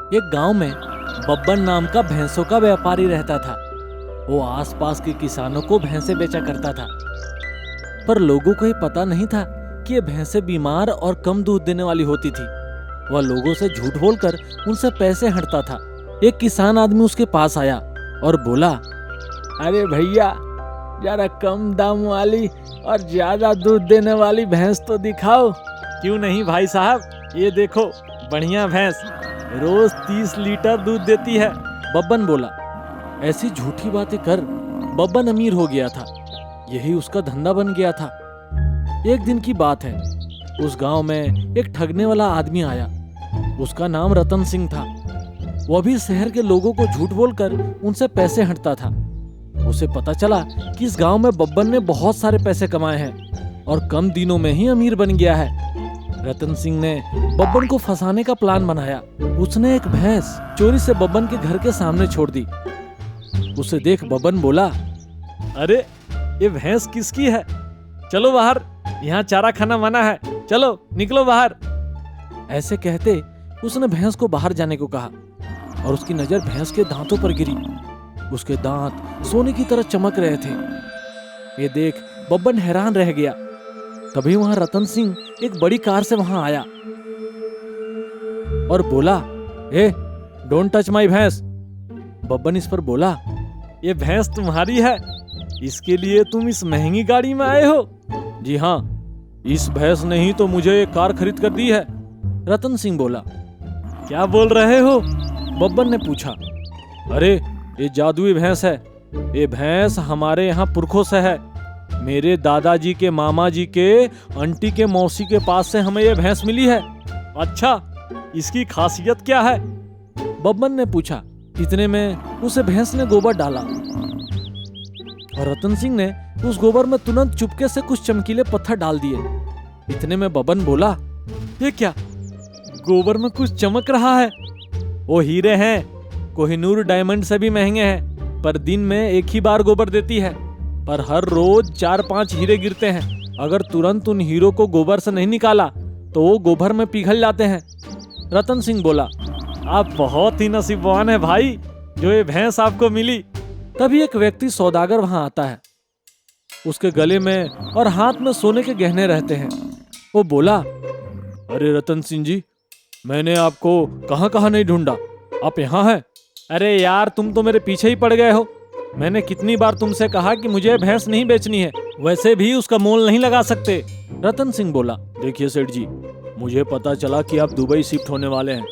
एक गांव में बब्बन नाम का भैंसों का व्यापारी रहता था। वो आसपास के किसानों को भैंसे बेचा करता था, पर लोगों को ये पता नहीं था कि ये भैंसे बीमार और कम दूध देने वाली होती थी। वह लोगों से झूठ बोलकर उनसे पैसे हटता था। एक किसान आदमी उसके पास आया और बोला, अरे भैया, जरा कम दाम वाली और ज्यादा दूध देने वाली भैंस तो दिखाओ। क्यों नहीं भाई साहब, ये देखो बढ़िया भैंस, रोज 30 लीटर दूध देती है। बब्बन बोला। ऐसी झूठी बातें कर बब्बन अमीर हो गया था। यही उसका धंधा बन गया था। एक दिन की बात है, उस गांव में एक ठगने वाला आदमी आया। उसका नाम रतन सिंह था। वह भी शहर के लोगों को झूठ बोलकर उनसे पैसे हटता था। उसे पता चला कि इस गांव में बब्बन ने बहुत सारे पैसे कमाए हैं और कम दिनों में ही अमीर बन गया है। रतन सिंह ने बब्बन को फंसाने का प्लान बनाया। उसने एक भैंस चोरी से बब्बन के घर के सामने छोड़ दी। उसे देख बब्बन बोला, अरे ये भैंस किसकी है? चलो बाहर, यहाँ चारा खाना मना है, चलो निकलो बाहर। ऐसे कहते उसने भैंस को बाहर जाने को कहा और उसकी नजर भैंस के दांतों पर गिरी। उसके दांत सोने की तरह चमक रहे थे। ये देख बब्बन हैरान रह गया। तभी वहां रतन सिंह एक बड़ी कार से वहां आया और बोला, ए, डोंट टच माई भैंस। बब्बन इस पर बोला, ये भैंस तुम्हारी है? इसके लिए तुम इस महंगी गाड़ी में आए हो? जी हाँ, इस भैंस ने ही तो मुझे एक कार खरीद कर दी है। रतन सिंह बोला। क्या बोल रहे हो? बब्बन ने पूछा। अरे ये जादुई भैंस है। ये भैंस हमारे यहाँ पुरखों से है। मेरे दादाजी के मामा जी के आंटी के मौसी के पास से हमें ये भैंस मिली है। अच्छा, इसकी खासियत क्या है? बब्बन ने पूछा। इतने में उसे भैंस ने गोबर डाला और रतन सिंह ने उस गोबर में तुरंत चुपके से कुछ चमकीले पत्थर डाल दिए। इतने में बब्बन बोला, ये क्या? गोबर में कुछ चमक रहा है। वो हीरे हैं, कोहिनूर डायमंड से भी महंगे हैं, पर दिन में एक ही बार गोबर देती है। पर हर रोज 4-5 हीरे गिरते हैं। अगर तुरंत उन हीरों को गोबर से नहीं निकाला तो वो गोबर में पिघल जाते हैं। रतन सिंह बोला, आप बहुत ही नसीबवान हैं भाई, जो ये भैंस आपको मिली। तभी एक व्यक्ति सौदागर वहां आता है। उसके गले में और हाथ में सोने के गहने रहते हैं। वो बोला, अरे रतन सिंह जी, मैंने आपको कहां कहां नहीं ढूंढा, आप यहाँ हैं। अरे यार, तुम तो मेरे पीछे ही पड़ गए हो। मैंने कितनी बार तुमसे कहा कि मुझे भैंस नहीं बेचनी है, वैसे भी उसका मोल नहीं लगा सकते। रतन सिंह बोला, देखिए सेठ जी, मुझे पता चला कि आप दुबई शिफ्ट होने वाले हैं,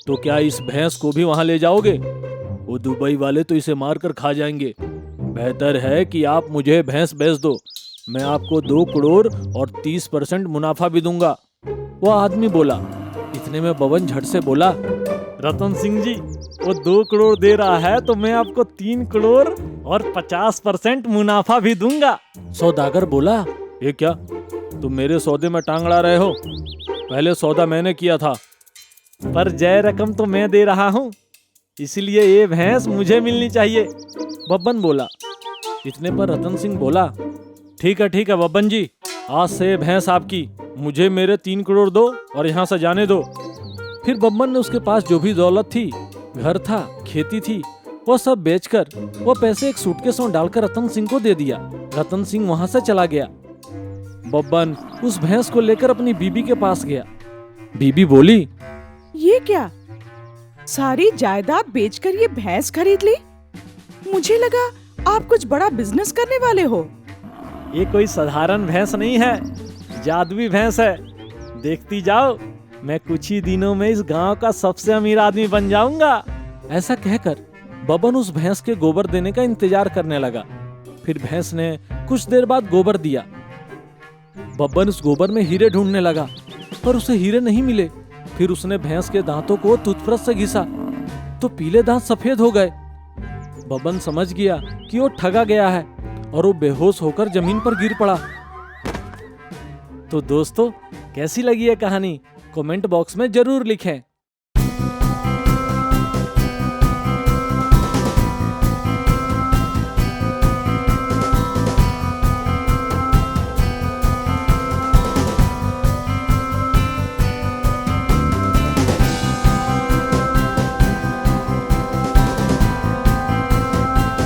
तो क्या इस भैंस को भी वहां ले जाओगे? वो दुबई वाले तो इसे मार कर खा जाएंगे। बेहतर है कि आप मुझे भैंस बेच दो। मैं आपको 2 करोड़ और 30% मुनाफा भी दूंगा। वो आदमी बोला। इतने में बब्बन झट से बोला, रतन सिंह जी, वो 2 करोड़ दे रहा है तो मैं आपको 3 करोड़ और 50% मुनाफा भी दूंगा। सौदागर बोला, ये क्या, तुम मेरे सौदे में टांग अड़ा रहे हो? पहले सौदा मैंने किया था। पर जय रकम तो मैं दे रहा हूँ, इसलिए ये भैंस मुझे मिलनी चाहिए। बब्बन बोला। इतने पर रतन सिंह बोला, ठीक है बब्बन जी, आज से ये भैंस आपकी। मुझे मेरे 3 करोड़ दो और यहाँ से जाने दो। फिर बब्बन ने उसके पास जो भी दौलत थी, घर था, खेती थी, वो सब बेचकर वो पैसे एक सूटकेस में डालकर रतन सिंह को दे दिया। रतन सिंह वहां से चला गया। बब्बन उस भैंस को लेकर अपनी बीबी के पास गया। बीबी बोली, ये क्या, सारी जायदाद बेचकर ये भैंस खरीद ली? मुझे लगा आप कुछ बड़ा बिजनेस करने वाले हो। ये कोई साधारण भैंस नहीं है, जादुई भैंस है। देखती जाओ, मैं कुछ ही दिनों में इस गांव का सबसे अमीर आदमी बन जाऊंगा। ऐसा कहकर बब्बन उस भैंस के गोबर देने का इंतजार करने लगा। फिर भैंस ने कुछ देर बाद गोबर दिया। बब्बन उस गोबर में हीरे ढूंढने लगा, पर उसे हीरे नहीं मिले। फिर उसने भैंस के दांतों को टूथब्रश से घिसा तो पीले दांत सफेद हो गए। बब्बन समझ गया कि वो ठगा गया है और वो बेहोश होकर जमीन पर गिर पड़ा। तो दोस्तों, कैसी लगी ये कहानी? कमेंट बॉक्स में जरूर लिखें।